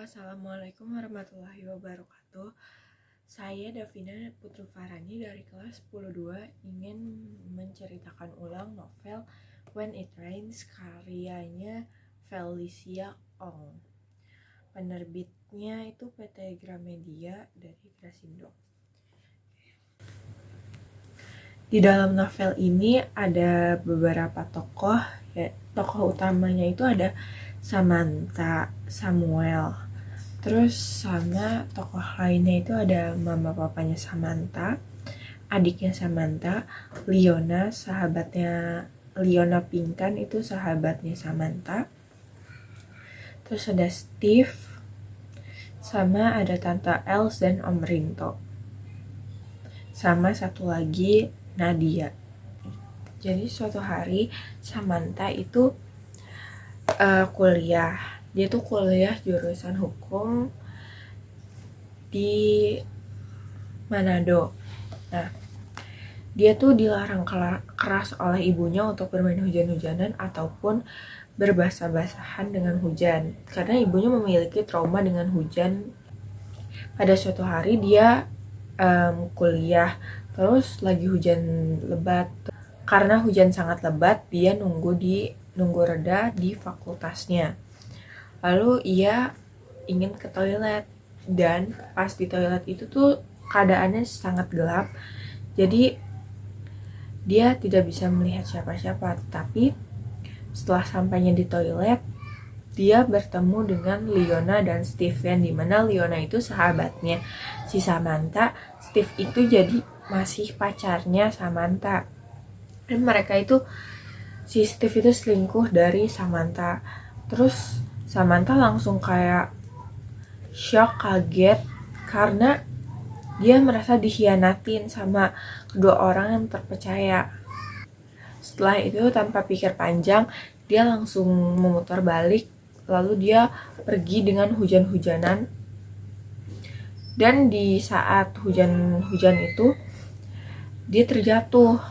Assalamualaikum warahmatullahi wabarakatuh. Saya Davina Putri Farani dari kelas 10-2 ingin menceritakan ulang novel When It Rains karyanya Felicia Ong. Penerbitnya itu PT Gramedia dari Grasindo. Di dalam novel ini ada beberapa tokoh, tokoh utamanya itu ada Samantha, Samuel. Terus sama tokoh lainnya itu ada mama papanya Samantha, adiknya Samantha, Leona Pinkan itu sahabatnya Samantha. Terus ada Steve, sama ada Tante Els dan Om Rinto. Sama satu lagi Nadia. Jadi suatu hari Samantha itu kuliah. Dia tuh kuliah jurusan hukum di Manado. Nah, dia tuh dilarang keras oleh ibunya untuk bermain hujan-hujanan ataupun berbasah-basahan dengan hujan. Karena ibunya memiliki trauma dengan hujan. Pada suatu hari dia kuliah, terus lagi hujan lebat. Karena hujan sangat lebat, dia nunggu reda di fakultasnya. Lalu ia ingin ke toilet, dan pas di toilet itu tuh keadaannya sangat gelap, jadi dia tidak bisa melihat siapa-siapa. Tapi setelah sampainya di toilet, dia bertemu dengan Leona dan Steve, yang dimana Leona itu sahabatnya si Samantha, Steve itu jadi masih pacarnya Samantha. Dan mereka itu, si Steve itu selingkuh dari Samantha. Terus Samantha langsung kayak shock, kaget, karena dia merasa dikhianatin sama kedua orang yang terpercaya. Setelah itu tanpa pikir panjang, dia langsung memutar balik, lalu dia pergi dengan hujan-hujanan. Dan di saat hujan-hujan itu, dia terjatuh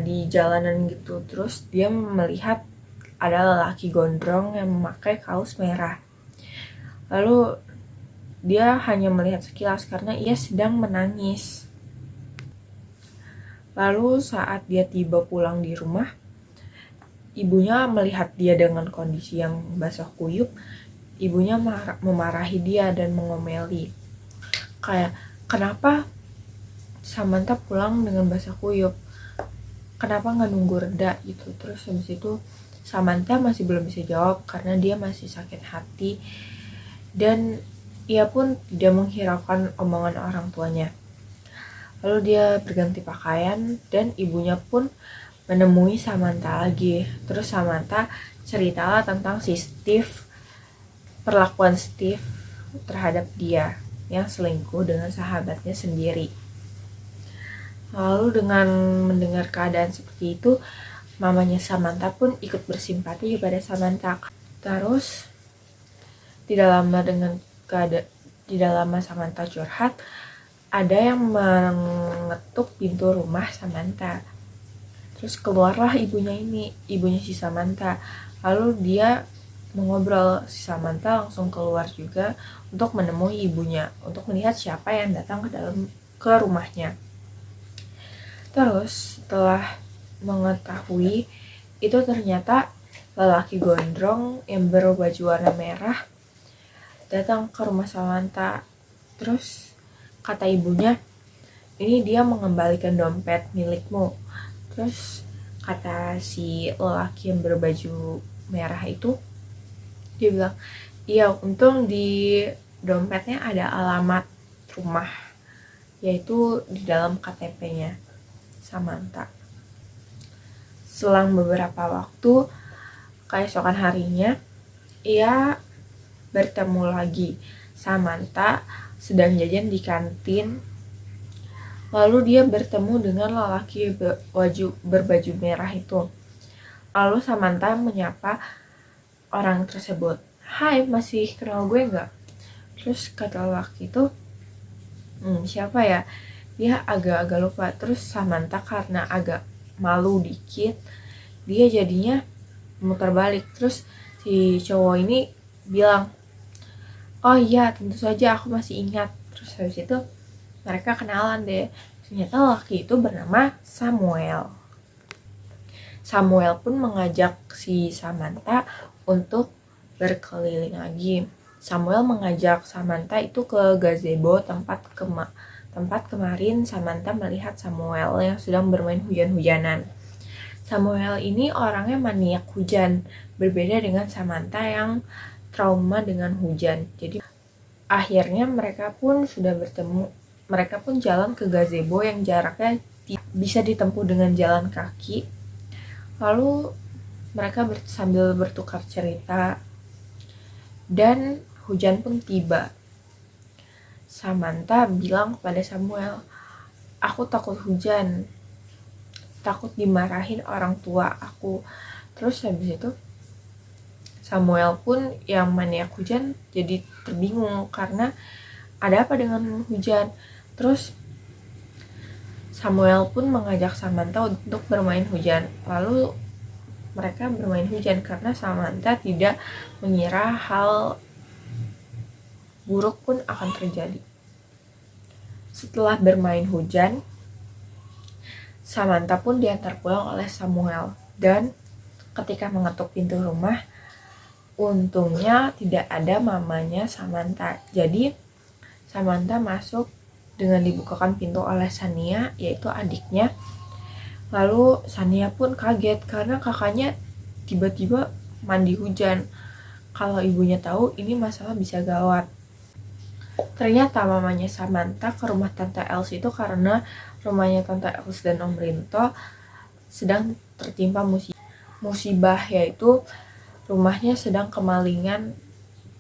di jalanan gitu. Terus dia melihat ada lelaki gondrong yang memakai kaos merah. Lalu dia hanya melihat sekilas karena ia sedang menangis. Lalu saat dia tiba pulang di rumah, ibunya melihat dia dengan kondisi yang basah kuyup. Ibunya memarahi dia dan mengomeli. Kayak, kenapa Samantha pulang dengan basah kuyup? Kenapa nggak nunggu reda gitu? Terus habis itu Samantha masih belum bisa jawab karena dia masih sakit hati, dan ia pun tidak menghiraukan omongan orang tuanya. Lalu dia berganti pakaian dan ibunya pun menemui Samantha lagi. Terus Samantha ceritalah tentang si Steve, perlakuan Steve terhadap dia yang selingkuh dengan sahabatnya sendiri. Lalu dengan mendengar keadaan seperti itu, mamanya Samantha pun ikut bersimpati kepada Samantha. Terus tidak lama Samantha curhat, ada yang mengetuk pintu rumah Samantha. Terus keluarlah ibunya si Samantha. Lalu dia mengobrol, si Samantha langsung keluar juga untuk menemui ibunya, untuk melihat siapa yang datang ke rumahnya. Terus setelah mengetahui itu, ternyata lelaki gondrong yang berbaju warna merah datang ke rumah Samantha. Terus kata ibunya, ini dia mengembalikan dompet milikmu. Terus kata si lelaki yang berbaju merah itu, dia bilang, iya, untung di dompetnya ada alamat rumah, yaitu di dalam KTP-nya Samantha. Selang beberapa waktu, keesokan harinya, ia bertemu lagi. Samantha sedang jajan di kantin. Lalu dia bertemu dengan lelaki berbaju merah itu. Lalu Samantha menyapa orang tersebut. Hai, masih kenal gue nggak? Terus kata lelaki itu, siapa ya? Dia agak-agak lupa. Terus Samantha karena agak malu dikit, dia jadinya muter balik. Terus si cowok ini bilang, Oh iya, tentu saja aku masih ingat. Terus habis itu mereka kenalan deh. Ternyata laki itu bernama Samuel. Samuel pun mengajak si Samantha untuk berkeliling lagi. Samuel mengajak Samantha itu ke gazebo, tempat kemarin Samantha melihat Samuel yang sedang bermain hujan-hujanan. Samuel ini orangnya maniak hujan, berbeda dengan Samantha yang trauma dengan hujan. Jadi akhirnya mereka pun jalan ke gazebo yang jaraknya bisa ditempuh dengan jalan kaki. Lalu mereka sambil bertukar cerita dan hujan pun tiba. Samantha bilang kepada Samuel, "Aku takut hujan, takut dimarahin orang tua aku." Terus habis itu Samuel pun yang maniak hujan jadi terbingung karena ada apa dengan hujan. Terus Samuel pun mengajak Samantha untuk bermain hujan. Lalu mereka bermain hujan karena Samantha tidak mengira hal buruk pun akan terjadi. Setelah bermain hujan, Samantha pun diantar pulang oleh Samuel. Dan ketika mengetuk pintu rumah, untungnya tidak ada mamanya Samantha. Jadi Samantha masuk dengan dibukakan pintu oleh Sania, yaitu adiknya. Lalu Sania pun kaget karena kakaknya tiba-tiba mandi hujan. Kalau ibunya tahu, ini masalah bisa gawat. Ternyata mamanya Samantha ke rumah Tante Els itu karena rumahnya Tante Els dan Om Rinto sedang tertimpa musibah, yaitu rumahnya sedang kemalingan,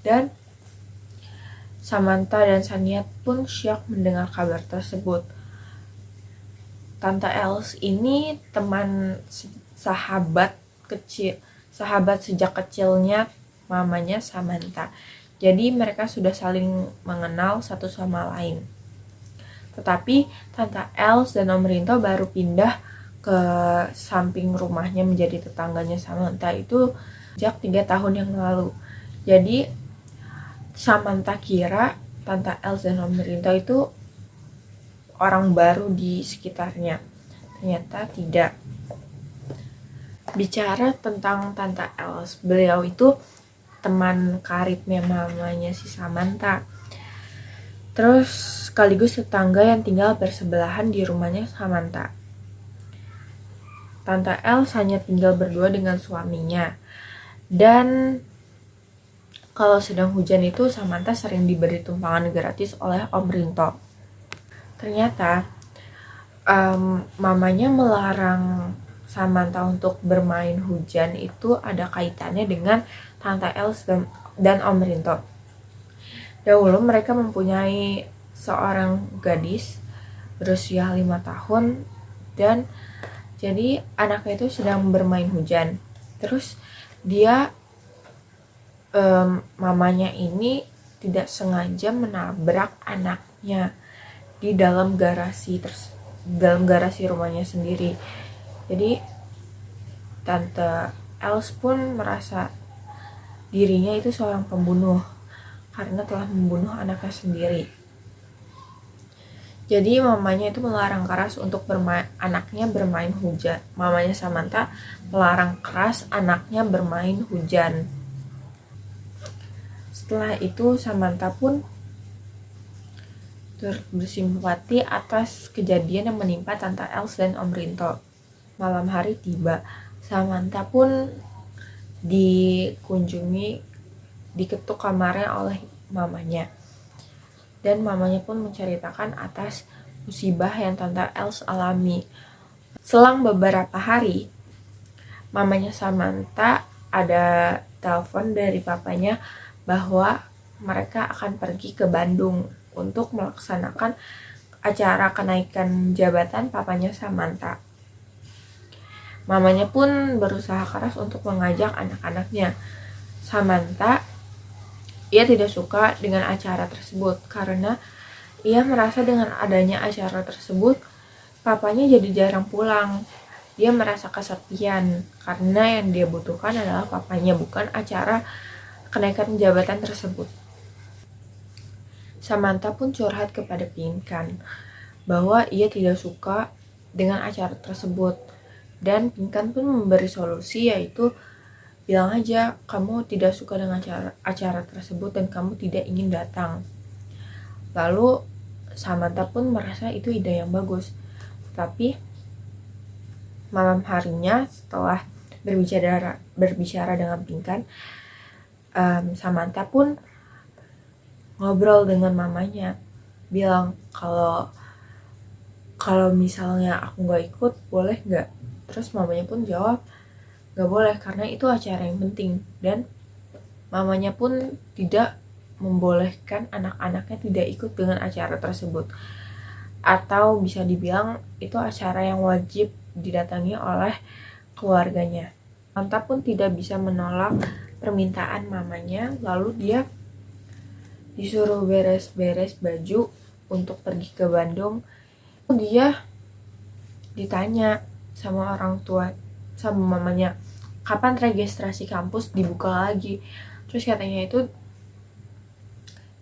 dan Samantha dan Sania pun syok mendengar kabar tersebut. Tante Els ini sahabat sejak kecilnya mamanya Samantha. Jadi mereka sudah saling mengenal satu sama lain. Tetapi Tante Els dan Om Rinto baru pindah ke samping rumahnya menjadi tetangganya Samantha itu sejak 3 tahun yang lalu. Jadi Samantha kira Tante Els dan Om Rinto itu orang baru di sekitarnya. Ternyata tidak. Bicara tentang Tante Els, beliau itu teman karibnya mamanya si Samantha. Terus sekaligus tetangga yang tinggal bersebelahan di rumahnya Samantha. Tante Els hanya tinggal berdua dengan suaminya. Dan kalau sedang hujan itu Samantha sering diberi tumpangan gratis oleh Om Rinto. Ternyata mamanya melarang Samantha untuk bermain hujan itu ada kaitannya dengan Tante Els dan Om Rinto. Dahulu mereka mempunyai seorang gadis berusia 5 tahun dan jadi anaknya itu sedang bermain hujan. Terus dia mamanya ini tidak sengaja menabrak anaknya di dalam garasi rumahnya sendiri. Jadi Tante Els pun merasa dirinya itu seorang pembunuh karena telah membunuh anaknya sendiri. Jadi mamanya itu melarang keras untuk anaknya bermain hujan. Mamanya Samantha melarang keras anaknya bermain hujan. Setelah itu Samantha pun bersimpati atas kejadian yang menimpa Tante Els dan Om Rinto. Malam hari tiba, Samantha pun diketuk kamarnya oleh mamanya. Dan mamanya pun menceritakan atas musibah yang Tante Els alami. Selang beberapa hari, mamanya Samantha ada telepon dari papanya bahwa mereka akan pergi ke Bandung untuk melaksanakan acara kenaikan jabatan papanya Samantha. Mamanya pun berusaha keras untuk mengajak anak-anaknya. Samantha, ia tidak suka dengan acara tersebut karena ia merasa dengan adanya acara tersebut, papanya jadi jarang pulang. Dia merasa kesepian karena yang dia butuhkan adalah papanya, bukan acara kenaikan jabatan tersebut. Samantha pun curhat kepada Pinkan bahwa ia tidak suka dengan acara tersebut, dan Pinkan pun memberi solusi, yaitu bilang aja kamu tidak suka dengan acara tersebut dan kamu tidak ingin datang. Lalu Samantha pun merasa itu ide yang bagus. Tapi malam harinya setelah berbicara dengan Pinkan, Samantha pun ngobrol dengan mamanya, bilang kalau misalnya aku nggak ikut boleh nggak? Terus mamanya pun jawab nggak boleh karena itu acara yang penting, dan mamanya pun tidak membolehkan anak-anaknya tidak ikut dengan acara tersebut, atau bisa dibilang itu acara yang wajib didatangi oleh keluarganya. Samantha pun tidak bisa menolak permintaan mamanya, lalu dia disuruh beres-beres baju untuk pergi ke Bandung. Dia ditanya sama orang tua, sama mamanya, kapan registrasi kampus dibuka lagi. Terus katanya itu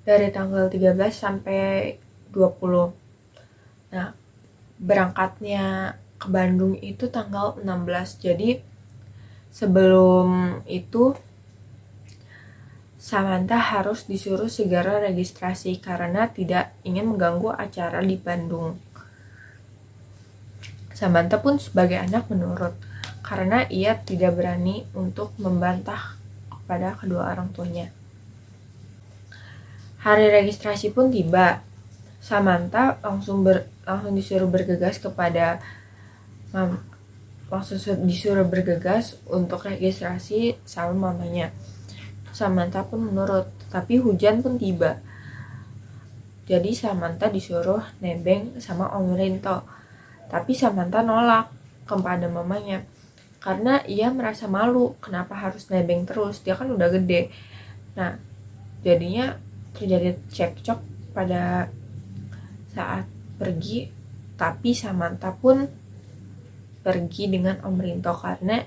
dari tanggal 13 sampai 20. Nah, berangkatnya ke Bandung itu tanggal 16. Jadi sebelum itu Samantha harus disuruh segera registrasi karena tidak ingin mengganggu acara di Bandung. Samantha pun sebagai anak menurut, karena ia tidak berani untuk membantah kepada kedua orang tuanya. Hari registrasi pun tiba. Samantha langsung disuruh bergegas untuk registrasi sama mamanya. Samantha pun menurut, tapi hujan pun tiba. Jadi Samantha disuruh nebeng sama Om Rinto. Tapi Samantha nolak kepada mamanya karena ia merasa malu, kenapa harus nebeng terus, dia kan udah gede. Nah, jadinya terjadi cekcok pada saat pergi, tapi Samantha pun pergi dengan Om Rinto karena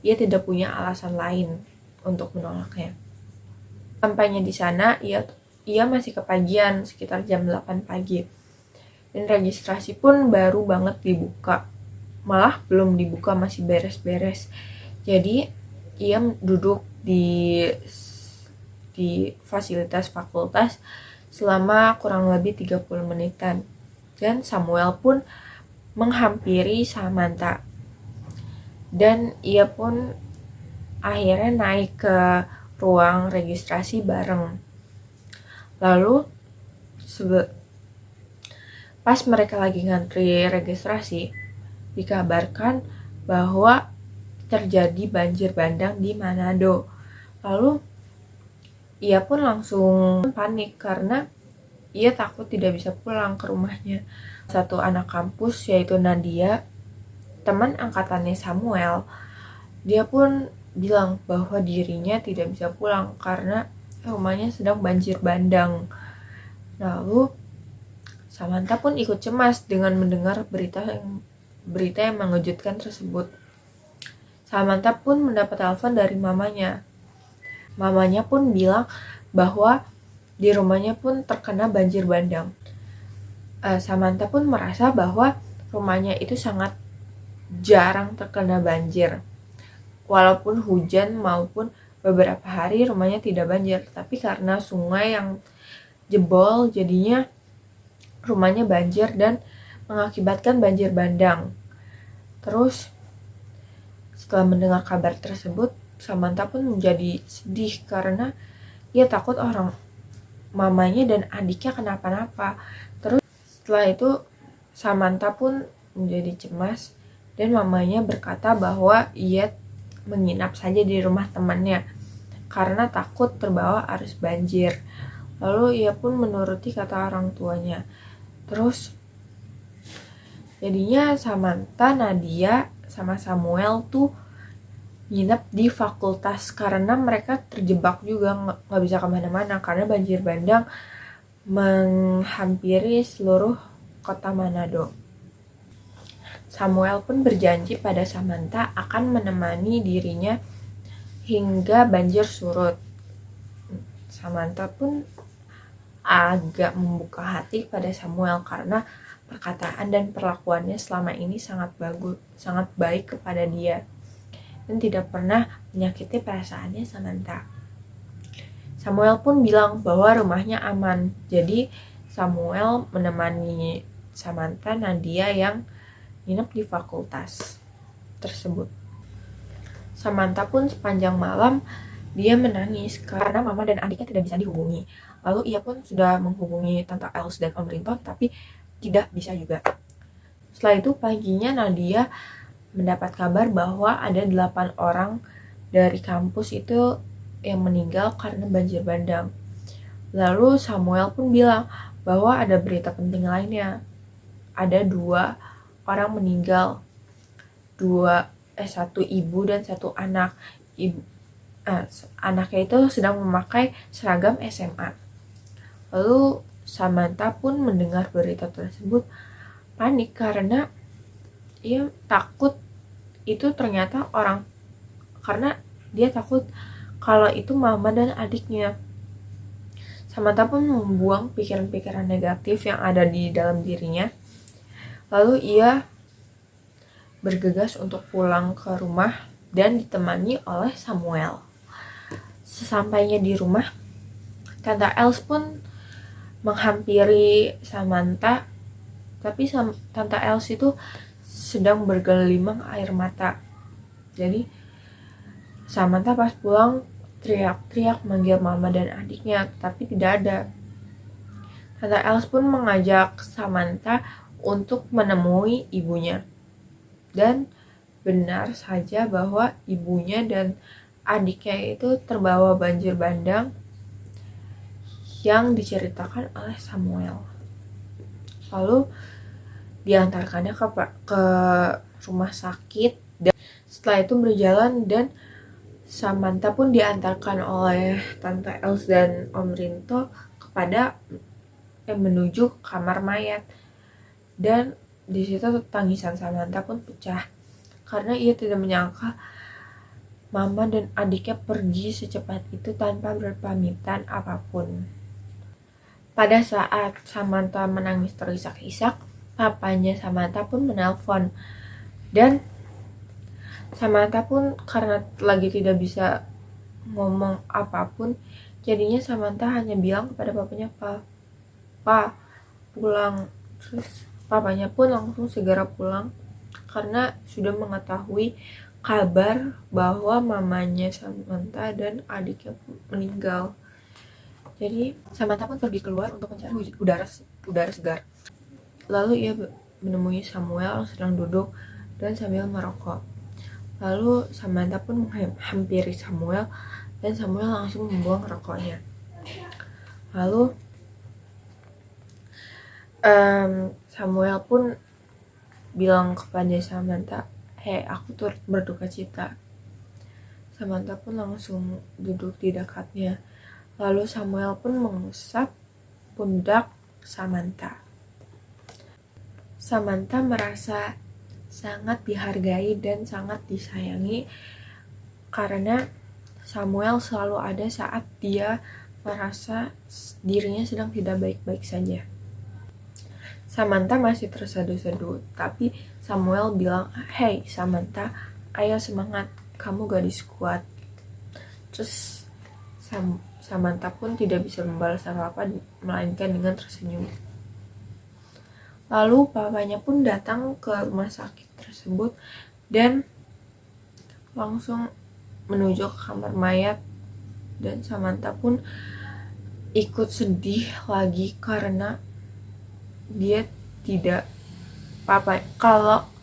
ia tidak punya alasan lain untuk menolaknya. Sampainya di sana, ia masih kepagian, sekitar jam 8 pagi. Dan registrasi pun baru banget dibuka. Malah belum dibuka, masih beres-beres. Jadi, ia duduk di fasilitas fakultas selama kurang lebih 30 menitan. Dan Samuel pun menghampiri Samantha. Dan ia pun akhirnya naik ke ruang registrasi bareng. Lalu pas mereka lagi ngantri registrasi, dikabarkan bahwa terjadi banjir bandang di Manado. Lalu ia pun langsung panik karena ia takut tidak bisa pulang ke rumahnya. Satu anak kampus, yaitu Nadia, teman angkatannya Samuel, dia pun bilang bahwa dirinya tidak bisa pulang karena rumahnya sedang banjir bandang. Lalu Samantha pun ikut cemas dengan mendengar berita yang mengejutkan tersebut. Samantha pun mendapat telepon dari mamanya. Mamanya pun bilang bahwa di rumahnya pun terkena banjir bandang. Samantha pun merasa bahwa rumahnya itu sangat jarang terkena banjir. Walaupun hujan maupun beberapa hari rumahnya tidak banjir, tapi karena sungai yang jebol jadinya rumahnya banjir dan mengakibatkan banjir bandang. Terus setelah mendengar kabar tersebut, Samantha pun menjadi sedih karena ia takut orang mamanya dan adiknya kenapa-napa. Terus setelah itu Samantha pun menjadi cemas dan mamanya berkata bahwa ia menginap saja di rumah temannya karena takut terbawa arus banjir. Lalu ia pun menuruti kata orang tuanya. Terus jadinya Samantha, Nadia, sama Samuel tuh nginep di fakultas karena mereka terjebak juga, nggak bisa kemana-mana karena banjir bandang menghampiri seluruh kota Manado. Samuel pun berjanji pada Samantha akan menemani dirinya hingga banjir surut. Samantha pun agak membuka hati pada Samuel karena perkataan dan perlakuannya selama ini sangat bagus, sangat baik kepada dia dan tidak pernah menyakiti perasaannya Samantha. Samuel pun bilang bahwa rumahnya aman, jadi Samuel menemani Samantha Nadia yang nginep di fakultas tersebut. Samantha pun sepanjang malam dia menangis karena mama dan adiknya tidak bisa dihubungi. Lalu ia pun sudah menghubungi Tante Els dan Om Rinto, tapi tidak bisa juga. Setelah itu paginya Nadia mendapat kabar bahwa ada 8 orang dari kampus itu yang meninggal karena banjir bandang. Lalu Samuel pun bilang bahwa ada berita penting lainnya. Ada 2 orang meninggal. Satu ibu dan satu anak. Anaknya itu sedang memakai seragam SMA. Lalu Samantha pun mendengar berita tersebut panik karena ia takut itu ternyata orang, karena dia takut kalau itu mama dan adiknya. Samantha pun membuang pikiran-pikiran negatif yang ada di dalam dirinya. Lalu ia bergegas untuk pulang ke rumah dan ditemani oleh Samuel. Sesampainya di rumah, Tante Els pun menghampiri Samantha, tapi Tante Els itu sedang bergelimang air mata. Jadi Samantha pas pulang teriak-teriak manggil mama dan adiknya, tapi tidak ada. Tante Els pun mengajak Samantha untuk menemui ibunya. Dan benar saja bahwa ibunya dan adiknya itu terbawa banjir bandang yang diceritakan oleh Samuel. Lalu diantarkannya ke rumah sakit, dan setelah itu berjalan dan Samantha pun diantarkan oleh Tante Els dan Om Rinto kepada menuju kamar mayat. Dan di situ tangisan Samantha pun pecah karena ia tidak menyangka mama dan adiknya pergi secepat itu tanpa berpamitan apapun. Pada saat Samantha menangis terisak-isak, papanya Samantha pun menelpon dan Samantha pun karena lagi tidak bisa ngomong apapun, jadinya Samantha hanya bilang kepada papanya, Pa, pulang. Terus papanya pun langsung segera pulang karena sudah mengetahui kabar bahwa mamanya Samantha dan adiknya meninggal. Jadi Samantha pun pergi keluar untuk mencari udara segar. Lalu ia menemui Samuel sedang duduk dan sambil merokok. Lalu Samantha pun menghampiri Samuel dan Samuel langsung membuang rokoknya. Lalu Samuel pun bilang kepada Samantha, aku turut berduka cita. Samantha pun langsung duduk di dekatnya. Lalu Samuel pun mengusap pundak Samantha. Samantha merasa sangat dihargai dan sangat disayangi karena Samuel selalu ada saat dia merasa dirinya sedang tidak baik-baik saja. Samantha masih terseduh-seduh, tapi Samuel bilang, "Hey Samantha, ayo semangat, kamu gadis kuat." Terus Samantha pun tidak bisa membalas apa-apa, melainkan dengan tersenyum. Lalu papanya pun datang ke rumah sakit tersebut dan langsung menuju ke kamar mayat, dan Samantha pun ikut sedih lagi karena dia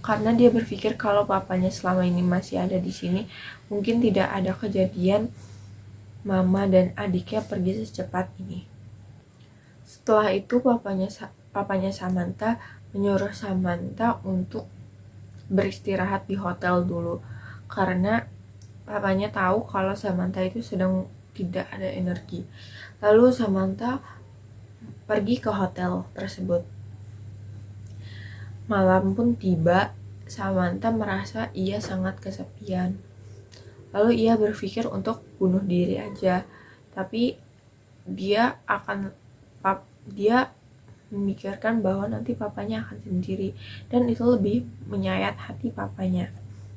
karena dia berpikir kalau papanya selama ini masih ada di sini, mungkin tidak ada kejadian mama dan adiknya pergi secepat ini. Setelah itu papanya Samantha menyuruh Samantha untuk beristirahat di hotel dulu karena papanya tahu kalau Samantha itu sedang tidak ada energi. Lalu Samantha pergi ke hotel tersebut. Malam pun tiba, Samantha merasa ia sangat kesepian. Lalu ia berpikir untuk bunuh diri aja, tapi dia akan dia memikirkan bahwa nanti papanya akan sendiri, dan itu lebih menyayat hati papanya.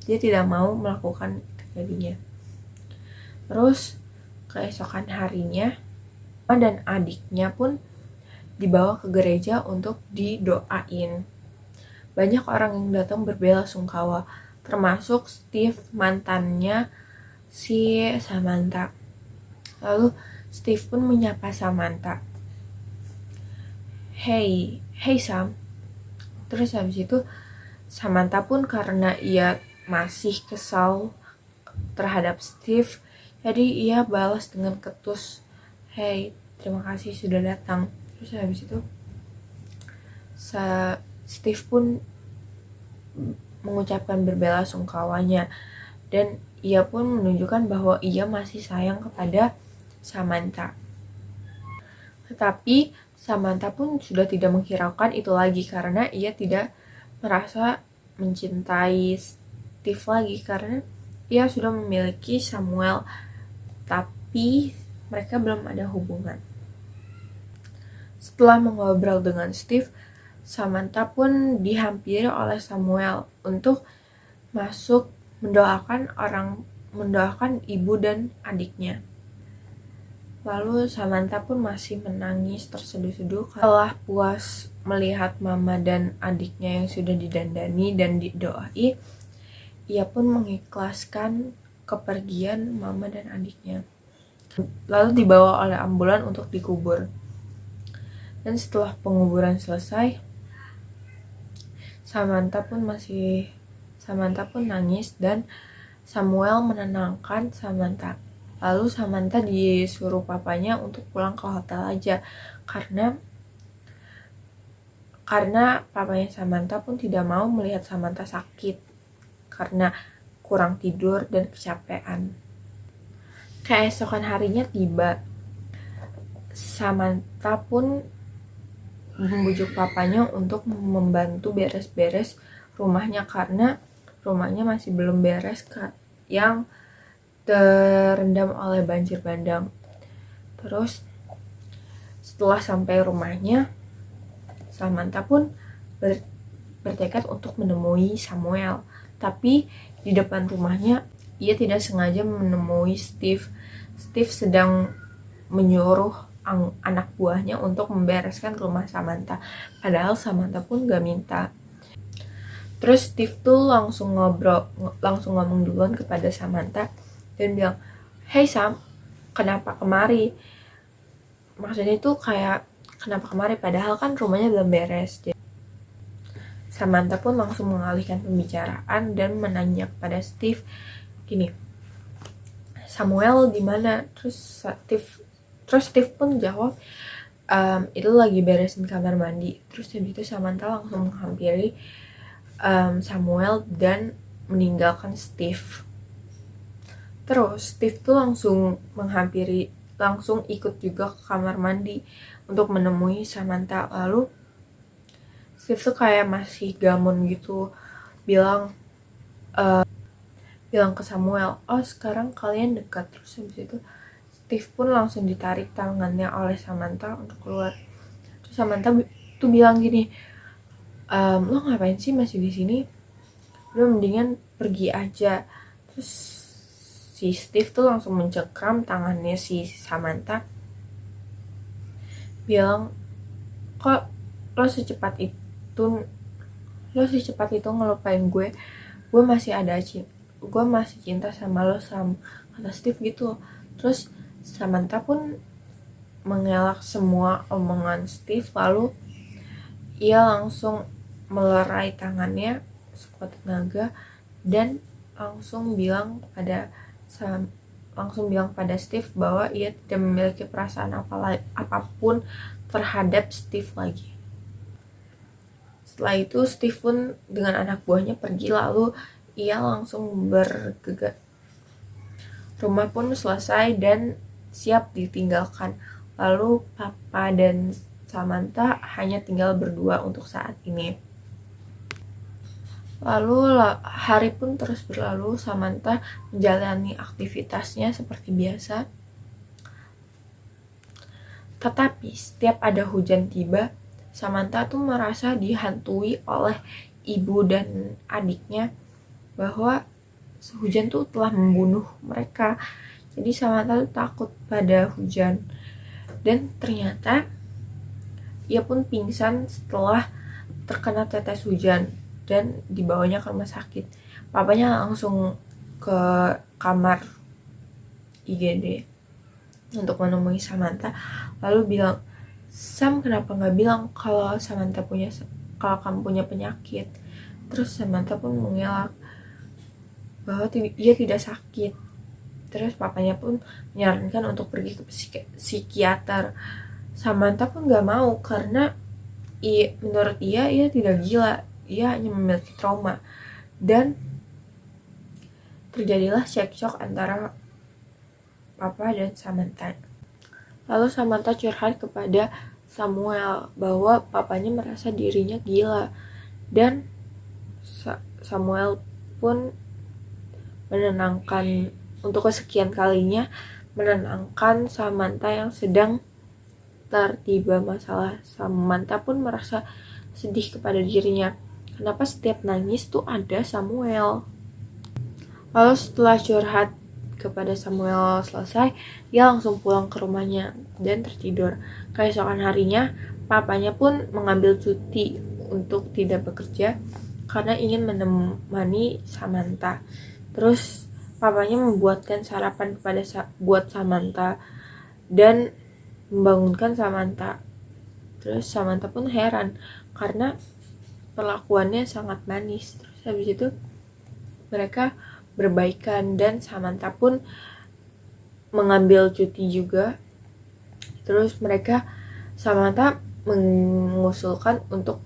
Dia tidak mau melakukan terjadinya. Terus keesokan harinya, mama dan adiknya pun dibawa ke gereja untuk didoain. Banyak orang yang datang berbelasungkawa, termasuk Steve, mantannya si Samantha. Lalu Steve pun menyapa Samantha. Hey Sam. Terus habis itu Samantha pun karena ia masih kesal terhadap Steve, jadi ia balas dengan ketus, hey, terima kasih sudah datang. Terus habis itu Steve pun mengucapkan berbelasungkawanya, dan ia pun menunjukkan bahwa ia masih sayang kepada Samantha. Tetapi Samantha pun sudah tidak menghiraukan itu lagi, karena ia tidak merasa mencintai Steve lagi, karena ia sudah memiliki Samuel, tapi mereka belum ada hubungan. Setelah mengobrol dengan Steve, Samantha pun dihampiri oleh Samuel untuk masuk mendoakan ibu dan adiknya. Lalu Samantha pun masih menangis terseduh-seduh setelah puas melihat mama dan adiknya yang sudah didandani dan didoai. Ia pun mengikhlaskan kepergian mama dan adiknya. Lalu dibawa oleh ambulan untuk dikubur. Dan setelah penguburan selesai, Samantha pun nangis dan Samuel menenangkan Samantha. Lalu Samantha disuruh papanya untuk pulang ke hotel aja, karena papanya Samantha pun tidak mau melihat Samantha sakit karena kurang tidur dan kecapean. Keesokan harinya tiba. Samantha pun membujuk papanya untuk membantu beres-beres rumahnya, karena rumahnya masih belum beres yang terendam oleh banjir bandang. Terus setelah sampai rumahnya, Samantha pun bertekad untuk menemui Samuel. Tapi di depan rumahnya ia tidak sengaja menemui Steve. Steve sedang menyuruh anak buahnya untuk membereskan rumah Samantha, padahal Samantha pun gak minta. Terus Steve tuh langsung ngomong duluan kepada Samantha dan bilang, hey Sam, kenapa kemari? Maksudnya itu kayak, kenapa kemari, padahal kan rumahnya belum beres. Samantha pun langsung mengalihkan pembicaraan dan menanya kepada Steve gini, Samuel di mana? Terus Steve pun jawab, itu lagi beresin kamar mandi. Terus habis itu Samantha langsung menghampiri Samuel dan meninggalkan Steve. Terus Steve tuh langsung ikut juga ke kamar mandi untuk menemui Samantha. Lalu Steve tuh kayak masih gamon gitu, bilang ke Samuel, oh sekarang kalian dekat. Terus habis itu Steve pun langsung ditarik tangannya oleh Samantha untuk keluar. Terus Samantha tuh bilang gini, lo ngapain sih masih di sini? Udah mendingan pergi aja. Terus si Steve tuh langsung mencekram tangannya si Samantha, bilang, kok lo secepat itu ngelupain gue masih cinta sama lo, Sam, kata Steve gitu. Terus Samantha pun mengelak semua omongan Steve, lalu ia langsung melerai tangannya sekuat tenaga dan langsung bilang pada Steve bahwa ia tidak memiliki perasaan apapun terhadap Steve lagi. Setelah itu Steve pun dengan anak buahnya pergi, lalu ia langsung bergegas. Rumah pun selesai dan siap ditinggalkan. Lalu papa dan Samantha hanya tinggal berdua untuk saat ini. Lalu hari pun terus berlalu. Samantha menjalani aktivitasnya seperti biasa. Tetapi setiap ada hujan tiba, Samantha tuh merasa dihantui oleh ibu dan adiknya bahwa hujan tuh telah membunuh mereka. Jadi Samantha tuh takut pada hujan. Dan ternyata ia pun pingsan setelah terkena tetes hujan dan dibawanya ke rumah sakit. Papanya langsung ke kamar IGD untuk menemui Samantha, lalu bilang, "Sam, kenapa nggak bilang kalau kamu punya penyakit?" Terus Samantha pun mengelak bahwa ia tidak sakit. Terus papanya pun menyarankan untuk pergi ke psikiater. Samantha pun nggak mau karena menurut ia tidak gila, ia hanya memiliki trauma. Dan terjadilah cekcok antara papa dan Samantha. Lalu Samantha curhat kepada Samuel bahwa papanya merasa dirinya gila, dan Samuel pun menenangkan, untuk kesekian kalinya menenangkan Samantha yang sedang tertiba masalah. Samantha pun merasa sedih kepada dirinya. Kenapa setiap nangis tuh ada Samuel? Lalu setelah curhat kepada Samuel selesai, dia langsung pulang ke rumahnya dan tertidur. Keesokan harinya, papanya pun mengambil cuti untuk tidak bekerja karena ingin menemani Samantha. Terus papanya membuatkan sarapan buat Samantha dan membangunkan Samantha. Terus Samantha pun heran karena perlakuannya sangat manis. Terus habis itu mereka berbaikan dan Samantha pun mengambil cuti juga. Terus Samantha mengusulkan untuk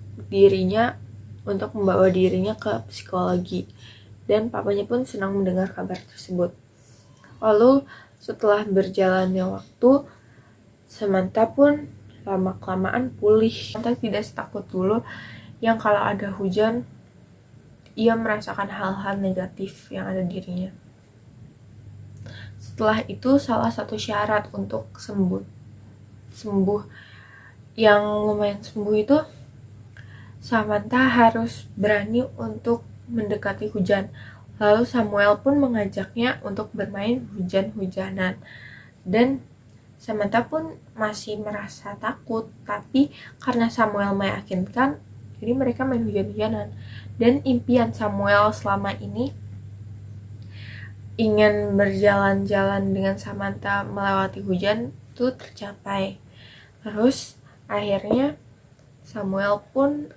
membawa dirinya ke psikologi, dan papanya pun senang mendengar kabar tersebut. Lalu setelah berjalannya waktu, Samantha pun lama-kelamaan pulih. Samantha tidak setakut dulu yang kalau ada hujan ia merasakan hal-hal negatif yang ada di dirinya. Setelah itu, salah satu syarat untuk sembuh yang lumayan sembuh itu, Samantha harus berani untuk mendekati hujan. Lalu Samuel pun mengajaknya untuk bermain hujan-hujanan, dan Samantha pun masih merasa takut, tapi karena Samuel meyakinkan, jadi mereka main hujan-hujanan. Dan impian Samuel selama ini ingin berjalan-jalan dengan Samantha melewati hujan itu tercapai. Terus akhirnya Samuel pun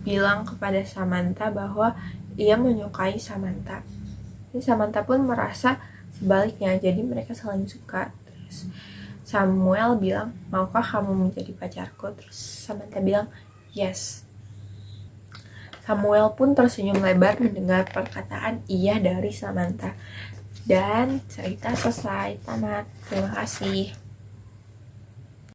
bilang kepada Samantha bahwa ia menyukai Samantha. Jadi Samantha pun merasa sebaliknya, jadi mereka saling suka. Terus Samuel bilang, "Maukah kamu menjadi pacarku?" Terus Samantha bilang, "Yes." Samuel pun tersenyum lebar mendengar perkataan iya dari Samantha. Dan cerita selesai, tamat. Terima kasih.